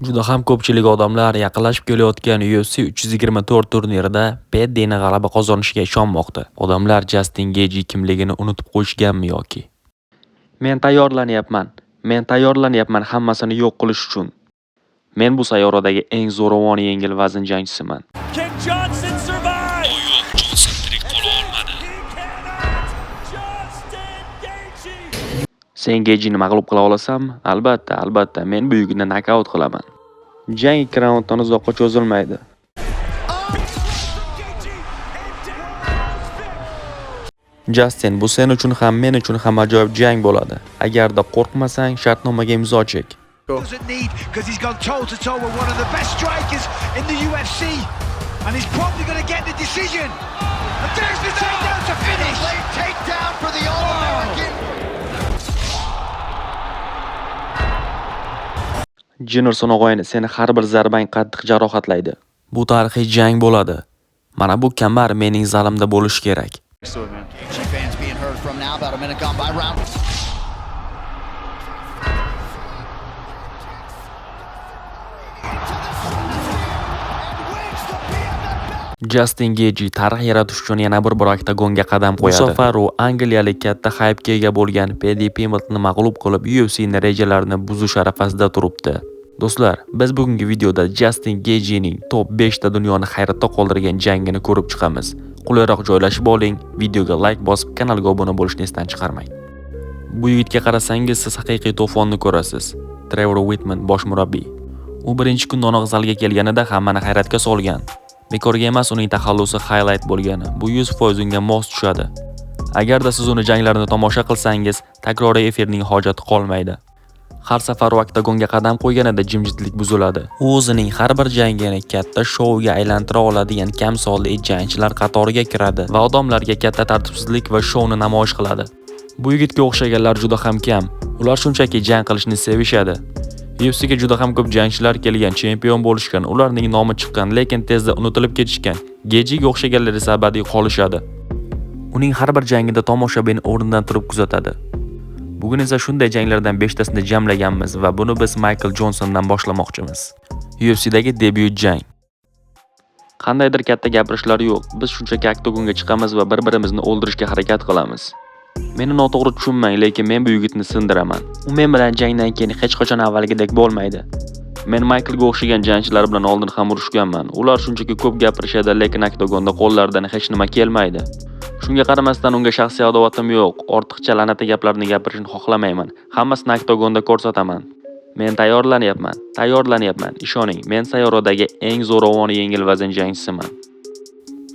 Juda ham ko'pchilik odamlar yaqinlashib kelayotgan UFC 324 turnirida Paddy'ni g'alaba qozonishiga ishonmoqda. Odamlar Justin Gaethje kimligini unutib qo'yishganmi yoki? Men tayyorlanyapman hammasini yo'q qilish uchun. Men bu sayyoradagi eng zo'ravon yengil vazn jangchisiman. Can Johnson survive? Johnson tirik qola olmadi. Justin Gaethje. Sen Gaethjeni mag'lub qila olasanmi? Albatta, men buyukni nokaut qilaman. Jang 2 raunddan uzoqqa cho'zilmaydi. Justin, bu sen uchun ham men uchun ham ajoyib jang bo'ladi. Agarda qo'rqmasang, shartnomaga imzo chek. Doesn't need because he's gone toe to toe with one of the best strikers in the UFC, and he's probably going to get the decision. And there's the takedown to finish. Late takedown for the All-American. Jennerson o'g'ayni, seni har bir zarbang qattiq jarohatlaydi. Bu tarixiy jang bo'ladi. Mana bu kamar mening zalimda bo'lishi kerak. Fans being heard from now, about a minute gone by round. Justin Gaethje tarix yaratish uchun yana bir oktagonga qadam qo'yadi. Bu safar u angliyalik katta hype'ga ega bo'lgan Paddy Pimbltonni mag'lub qilib UFC'ning rejalarini buzish arafasida turibdi. Do'stlar, biz bugungi videoda Justin Gaethjening top 5 ta dunyoni hayratda qoldirgan jangini ko'rib chiqamiz. Qulayroq joylashib oling, videoga like bosib, kanalga obuna bo'lishni esdan chiqarmang. Bu yigitga qarasangiz, siz haqiqiy to'fonni ko'rasiz. Trevor Whitman bosh murabbiy. U birinchi kundonoq zalga kelganida hammani hayratga solgan. Bekorga emas uning taxallusi highlight bo'lgani. Bu 100% unga mos tushadi. Agarda siz uni janglarini tomosha qilsangiz, takroriy efirning hojati qolmaydi. Har safar oktagonga qadam qo'yganida jimjitlik buziladi. U o'zining har bir jangini katta shouga aylantira oladigan kam sonli jangchilar qatoriga kiradi va odamlarga katta tartibsizlik va shouni namoyish qiladi. Bu yigitga o'xshaganlar juda ham kam. Ular shunchaki jang qilishni sevishadi. UFC'ga juda ham ko'p jangchilar kelgan, chempion bo'lishgan, ularning nomi chiqqan, lekin tezda unutilib ketishgan. Gaethjega o'xshaganlar esa abadiy qolishadi. Uning har bir jangida tomoshabin o'rnidan turib kuzatadi. Bugun esa shunday janglardan 5 tasini jamlaganmiz va buni biz Michael Johnsondan boshlamoqchimiz. UFC'dagi debyut jang. Qandaydir katta gapirishlar yo'q. Biz shunchaki oktagonga chiqamiz va bir-birimizni o'ldirishga harakat qilamiz. Meni noto'g'ri tushunmang, lekin men bu yigitni sindiraman. U men bilan jangdan keyin hech qachon avvalgidek bo'lmaydi. Men Michaelga o'xshagan jangchilar bilan oldin ham urushganman. Ular shunchaki ko'p gapirishadi, lekin oktagonda qo'llaridan hech nima kelmaydi. Shunga qaramasdan unga shaxsiy adovatim yo'q. Ortiqcha la'nati gaplarni gapirishni xohlamayman. Hammasini oktagonda ko'rsataman. Men tayyorlanyapman. Ishoning, men sayyoradagi eng zo'ravon yengil vazn jangchisiman.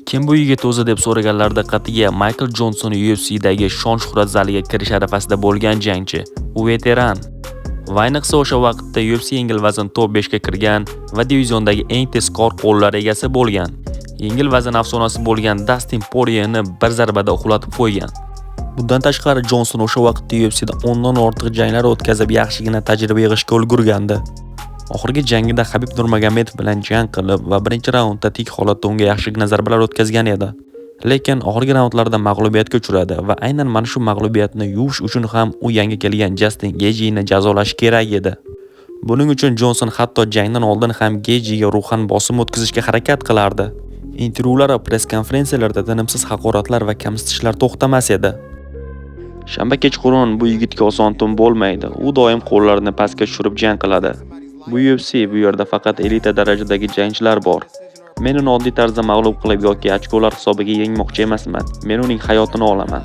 Kim bu yigit o'zi deb so'raganlarda qatiga Michael Johnson UFC'dagi shon-shuhrat zaliga kirish arafasida bo'lgan jangchi. U veteran. Va ayniqsa o'sha vaqtda UFC yengil vazn top 5 ga kirgan va diviziondagi eng tezkor qo'llar egasi bo'lgan. Yengil vazn afsonasi bo'lgan Dustin Poirier'ni bir zarbada uxlatib qo'ygan. Bundan tashqari Johnson o'sha vaqtda UFC'da 10 dan ortiq janglar o'tkazib, yaxshigina tajriba yig'ishga ulgurgandi. Oxirgi jangida Habib Nurmagomedov bilan jang qilib va birinchi raundda tik holatda unga yaxshigina zarbalar o'tkazgan edi. Lekin oxirgi raundlarda mag'lubiyatga uchradi va aynan mana shu mag'lubiyatni yuvish uchun ham u yangi kelgan Justin Gaethjeni jazolash kerak edi. Buning uchun Johnson hatto jangdan oldin ham Gaethjega ruhan bosim o'tkazishga harakat qilardi. Intervyular va press konferensiyalarda tinimsiz haqoratlar va kamsitishlar to'xtamas edi. Shanba kechqurun bu yigitga oson tun bo'lmaydi. U doim qo'llarini pastga tushirib jang qiladi. Bu UFC, bu yerda faqat elita darajadagi jangchilar bor. Men uni oddiy tarzda mag'lub qilib yoki ochkolar hisobiga yengmoqchi emasman. Men uning hayotini olaman.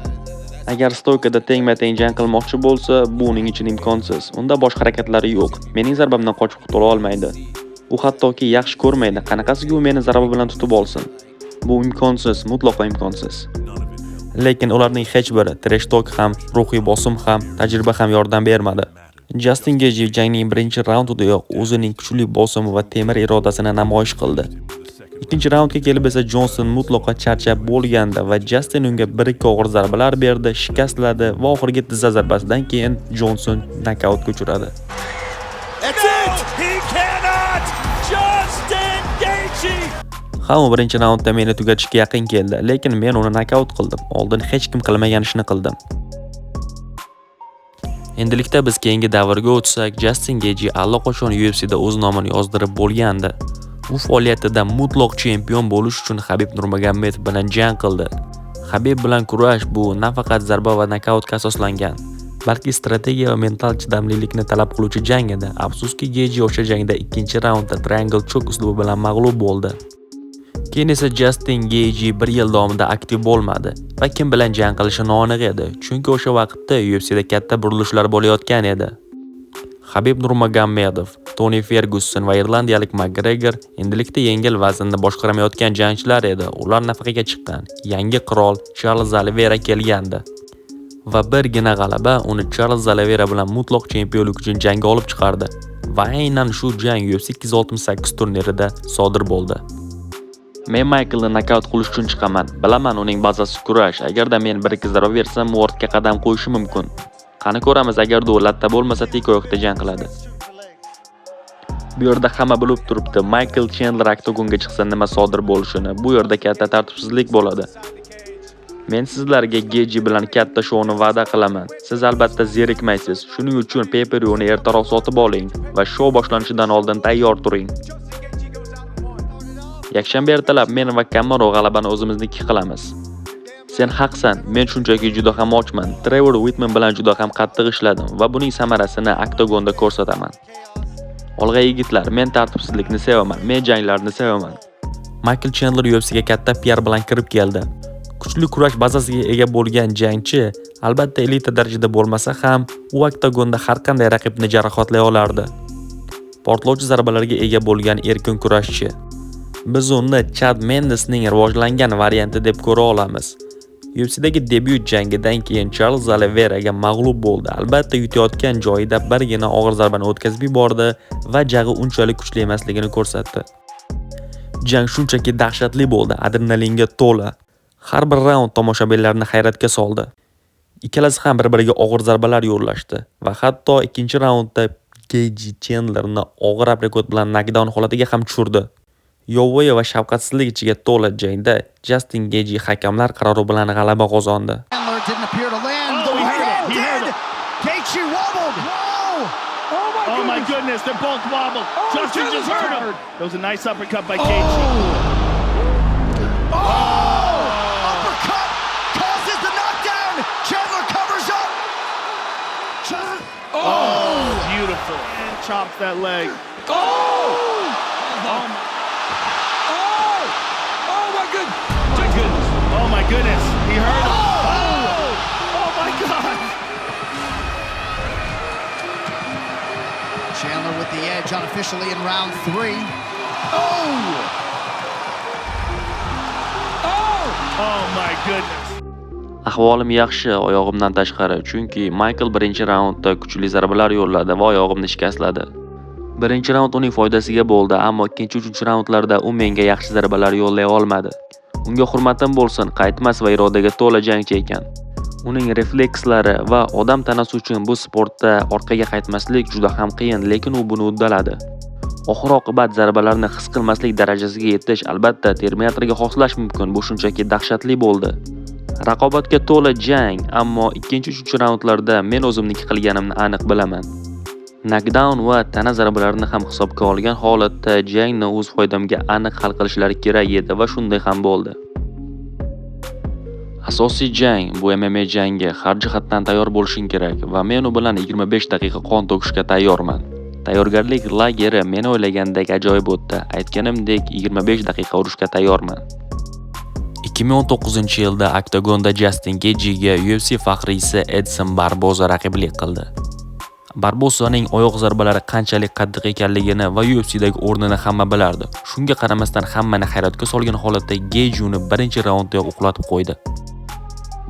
Agar stoykada tengma-teng jang qilmoqchi bo'lsa, bu uning uchun imkonsiz. Unda bosh harakatlari yo'q. Mening zarbamdan qochib qutula olmaydi. U hattoki yaxshi ko'rmaydi. Qanaqasiga u meni zarba bilan tutib olsin? Bu imkonsiz, mutlaqo imkonsiz. Lekin ularning hech biri trash talk ham, ruhiy bosim ham, tajriba ham yordam bermadi. Justin Gaethje jangning birinchi raundidayoq o'zining kuchli bosim va temir irodasini namoyish qildi. Ikkinchi raundga kelib esa Johnson mutlaqo charchab bo'lgandi va Justin unga 1-2 og'ir zarbalar berdi, shikastladi va oxirgi tizza zarbasidan keyin Johnson nokautga uchradi. That's it! He cannot! Justin Gaethje! U birinchi raundda meni tugatishga yaqin keldi, lekin men uni nokaut qildim. Oldin hech kim qilmagan ishni qildim. Endilikda biz keyingi davrga o'tsak, Justin Gaethje allaqachon UFC'da o'z nomini yozdirib bo'lgandi. U faoliyatida mutlaq chempion bo'lish uchun Habib Nurmagomedov bilan jang qildi. Habib bilan kurash bu nafaqat zarba va nokautga asoslangan, balki strategiya va mental chidamlilikni talab qiluvchi jang edi. Afsuski, Gaethje o'sha jangda ikkinchi raundda triangle choke uslubi bilan mag'lub bo'ldi. Keyin esa Justin Gaethje 1 yil davomida aktiv bo'lmadi va kim bilan jang qilishi noaniq edi, chunki o'sha vaqtda UFC'da katta burilishlar bo'layotgan edi. Habib Nurmagomedov, Tony Ferguson va irlandiyalik McGregor endilikda yengil vaznda boshqaramayotgan jangchilar edi. Ular nafaqaga chiqqan. Yangi qirol Charles Oliveira kelgandi va birgina g'alaba uni Charles Oliveira bilan mutlaq chempionlik uchun jangga olib chiqardi va aynan shu jang UFC 268 turnirida sodir bo'ldi. Men Michaelni nokaut qilish uchun chiqaman. Bilaman uning bazasi kurash. Agarda men 1-2 zarba bersam, u ortga qadam qo'yishi mumkin. Qani ko'ramiz, agarda u latta bo'lmasa, tik oyoqda jang qiladi. Bu yerda hamma bilib turibdi, Michael Chandler oktagonga chiqsa nima sodir bo'lishini. Bu yerda katta tartibsizlik bo'ladi. Men sizlarga Gaethje bilan katta shovni va'da qilaman. Siz albatta zerikmaysiz. Shuning uchun pay-per-viewni ertaroq sotib oling va shov boshlanishidan oldin tayyor turing. Yakshanba ertalab men va Kamaru g'alabani o'zimizniki qilamiz. Sen haqsan, men shunchaki juda ham ochman. Trevor Whitman bilan juda ham qattiq ishladim va buning samarasini oktagonda ko'rsataman. Olg'a yigitlar, men tartibsizlikni sevaman, men janglarni sevaman. Michael Chandler UFC'ga katta PR bilan kirib keldi. Kuchli kurash bazasiga ega bo'lgan jangchi, albatta elita darajada bo'lmasa ham, u oktagonda har qanday raqibni jarohatlay olardi. Portlovchi zarbalarga ega bo'lgan erkin kurashchi. Biz uni Chad Mendesning rivojlangan varianti deb ko'ra olamiz. UFC'dagi debyut jangidan keyin Charles Oliveiraga mag'lub bo'ldi. Albatta yutayotgan joyida birgina og'ir zarbani o'tkazib yubordi va jag'i unchalik kuchli emasligini ko'rsatdi. Jang shunchaki dahshatli bo'ldi, adrenalinga to'la. Har bir raund tomoshabinlarni hayratga soldi. Ikkalasi ham bir-biriga og'ir zarbalar yo'llashdi va hatto ikkinchi raundda Gaethje Chandlerni og'ir aprikot bilan knockdown holatiga ham tushirdi. Yovvoyi va shafqatsizlik ichiga to'la jangda Justin Gaethje hakamlar qarori bilan g'alaba qozondi. Oh my goodness, they're both wobbled. Justin just hurt him. That was a nice uppercut by Gaethje. Uppercut causes the knockdown. Chandler covers up. Oh, beautiful. And chops that leg. Oh my goodness, he hurt him. Oh my God. Chandler with the edge unofficially in round 3. Oh my goodness. Ahvolim yaxshi, oyog'imdan tashqari, chunki Michael birinchi raundda kuchli zarbalar yo'lladi va oyog'imni shikastladi. Birinchi raund uning foydasiga bo'ldi, ammo ikkinchi, uchinchi raundlarda u menga yaxshi zarbalar yo'llay olmadi. Unga hurmatim bo'lsin, qaytmas va irodaga to'la jangchi ekan. Uning reflekslari va odam tanasi uchun bu sportda orqaga qaytmaslik juda ham qiyin, lekin u buni uddaladi. Oxir-oqibat zarbalarni his qilmaslik darajasiga yetish albatta terminatorga xoslash mumkin, bu shunchaki dahshatli bo'ldi. Raqobatga to'la jang, ammo ikkinchi, uchinchi raundlarda men o'zimniki qilganimni aniq bilaman. Knockdown va tana zarbalarini ham hisobga olgan holatda jangni o'z foydamga aniq hal qilishlari kerak edi va shunday ham bo'ldi. Asosiy jang bu MMA jangi, har jihatdan tayyor bo'lishing kerak va men u bilan 25 daqiqa qon to'kishga tayyorman. Tayyorgarlik lageri men o'ylagandek ajoyib o'tdi. Aytganimdek 25 daqiqa urushga tayyorman. 2019-yilda oktagonda Justin Gaethjega UFC faxriysi Edson Barboza raqiblik qildi. Barbozaning oyoq zarbalari qanchalik qattiq ekanligini va UFC'dagi o'rnini hamma bilardi. Shunga qaramasdan hammani hayratga solgan holatda Gaethje uni birinchi raundda uxlatib qo'ydi.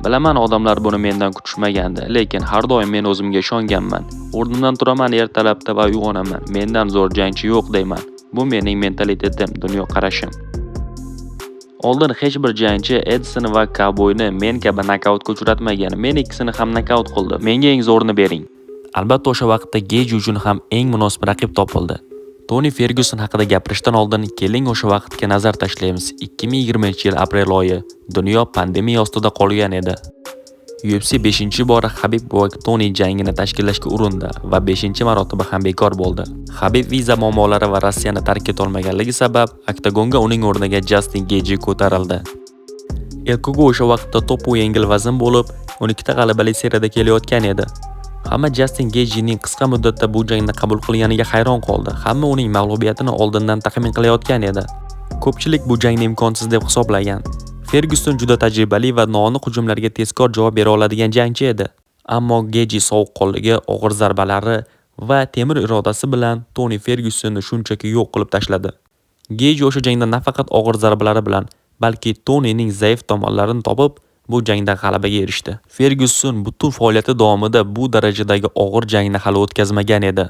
Bilaman, odamlar buni mendan kutishmagandi, lekin har doim men o'zimga ishonganman. O'rnimdan turaman ertalabda va uyg'onaman. Mendan zo'r jangchi yo'q deyman. Bu mening mentalitetim, dunyo qarashim. Oldin hech bir jangchi Edson va Cowboyni men kabi nokautga uchratmagan. Men ikkisini ham nokaut qildi. Menga eng zo'rini bering. Albatta o'sha vaqtda Gaethje uchun ham eng munosib raqib topildi. Tony Ferguson haqida gapirishdan oldin keling o'sha vaqtga nazar tashlaymiz. 2020-yil aprel oyi, dunyo pandemiya ostida qolgan edi. UFC 5-bora Habib va Toni jangini tashkillashga urindi va 5-marotaba ham bekor bo'ldi. Habib viza muammolari va Rossiyani tark etolmaganligi sabab oktagonga uning o'rniga Justin Gaethje ko'tarildi. Elkoga o'sha vaqtda to'p yengil vazn bo'lib, 12 ta g'alabali seriyada kelayotgan edi. Hamma Justin Gaethjening qisqa muddatda bu jangni qabul qilganiga hayron qoldi. Hamma uning mag'lubiyatini oldindan taxmin qilayotgan edi. Ko'pchilik bu jangni imkonsiz deb hisoblagan. Ferguson juda tajribali va noaniq hujumlarga tezkor javob bera oladigan jangchi edi. Ammo Gaethje sovuqqonligi, og'ir zarbalari va temir irodasi bilan Toni Fergusonni shunchaki yo'q qilib tashladi. Gaethje o'sha jangda nafaqat og'ir zarbalari bilan, balki Tonining zaif tomonlarini topib, bu jangda g'alabaga erishdi. Ferguson butun faoliyati davomida bu darajadagi og'ir jangni hali o'tkazmagan edi.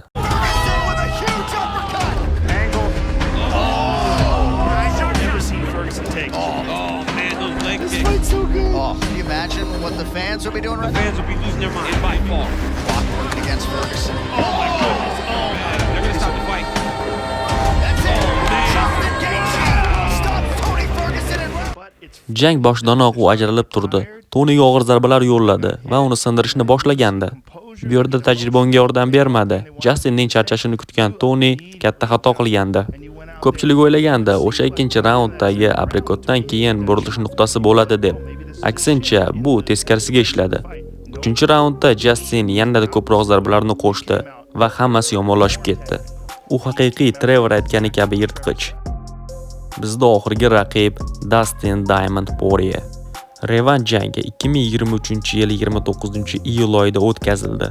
What the fans will be doing right now? The fans will be losing their mind by far. Clockwork against Ferguson. Oh my goodness. Oh man. They're going to stop the fight. That's it. Justin Gaethje stops Tony Ferguson in round. But it's Jang boshidanoq u ajralib turdi. Toniga og'ir zarbalar yo'lladi va uni sindirishni boshlagandi. Bu yerda tajriba unga yordam bermadi. Justinning charchashini kutgan Toni katta xato qilgandi. Ko'pchilik o'ylagandi, o'sha ikkinchi raunddagi aprikotdan keyin burilish nuqtasi bo'ladi deb. Aksincha, bu teskarisiga ishladi. 3-raundda Justin yanada ko'proq zarbalarni qo'shdi va hammasi yomonlashib ketdi. U haqiqiy Trevor aytgani kabi yirtqich. Bizda oxirgi raqib Dustin Diamond Poirier. Revansh jangi 2023-yil 29-iyul oyida o'tkazildi.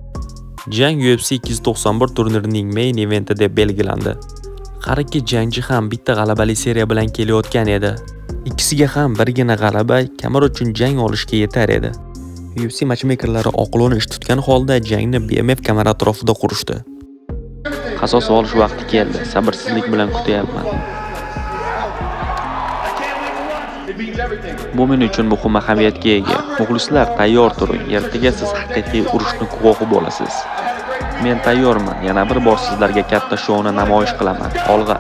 Jang UFC 291 turnirining main eventi deb belgilandi. Har ikki jangchi ham bitta g'alabali seriya bilan kelayotgan edi. Ikkisiga ham birgina g'alaba kamar uchun jang olishga yetar edi. UFC matchmakerlari oqilona ish tutgan holda jangni BMF kamera atrofida qurishdi. Qasos olish vaqti keldi. Sabrsizlik bilan kutyapman. Bu men uchun muhim ahamiyatga ega. Muxlislar tayyor turing. Ertaga siz haqiqiy urushni guvohi bo'lasiz. Men tayyorman. Yana bir bor sizlarga katta shouni namoyish qilaman. Olg'a.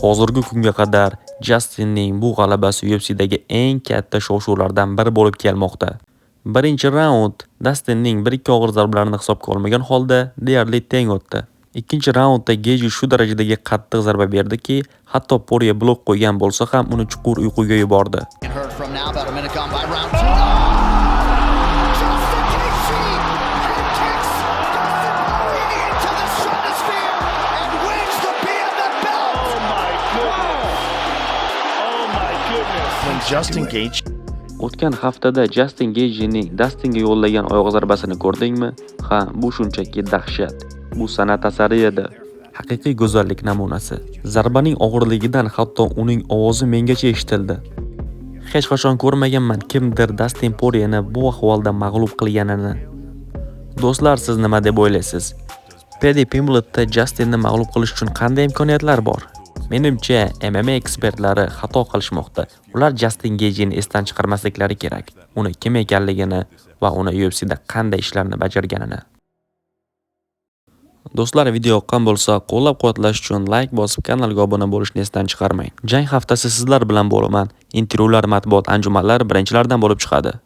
Hozirgi kunga qadar Justinning bu g'alabasi UFC'dagi eng katta shov-shuvlardan biri bo'lib kelmoqda. Birinchi raund Dustinning 1-2 og'ir zarbalarini hisobga olmagan holda deyarli teng o'tdi. Ikkinchi raundda Gaethje shu darajadagi qattiq zarba berdiki, hatto Poirier blok qo'ygan bo'lsa ham uni chuqur uyquga yubordi. Heard from now about a minute gone by round 2. Justin Gaethje kicks Dustin Poirier into the stratosphere and wins the BMF belt. oh my goodness. Oh my goodness. When Justin Gaethje O'tgan haftada Justin Gaethjening Dustinga yo'llagan oyoq zarbasini ko'rdingmi? Ha, bu shunchaki dahshat. Bu san'at asari edi. Haqiqiy go'zallik namunasi. Zarbaning og'irligidan hatto uning ovozi mengacha eshitildi. Hech qachon ko'rmaganman kimdir Dustin Poirierni bu ahvolda mag'lub qilganini. Do'stlar, siz nima deb o'ylaysiz? Paddy Pimblett Justinni mag'lub qilish uchun qanday imkoniyatlar bor? Menimcha, MMA ekspertlari xato qilishmoqda. Ular Justin Gaethjeni esdan chiqarmasliklari kerak. Uni kim ekanligini va uni UFC'da qanday ishlarni bajarganini. Do'stlar, video yoqqan bo'lsa, qo'llab-quvvatlash uchun like bosib, kanalga obuna bo'lishni esdan chiqarmang. Jang haftasi sizlar bilan bo'laman. Intervyular, matbuot anjumanlar birinchilardan bo'lib chiqadi.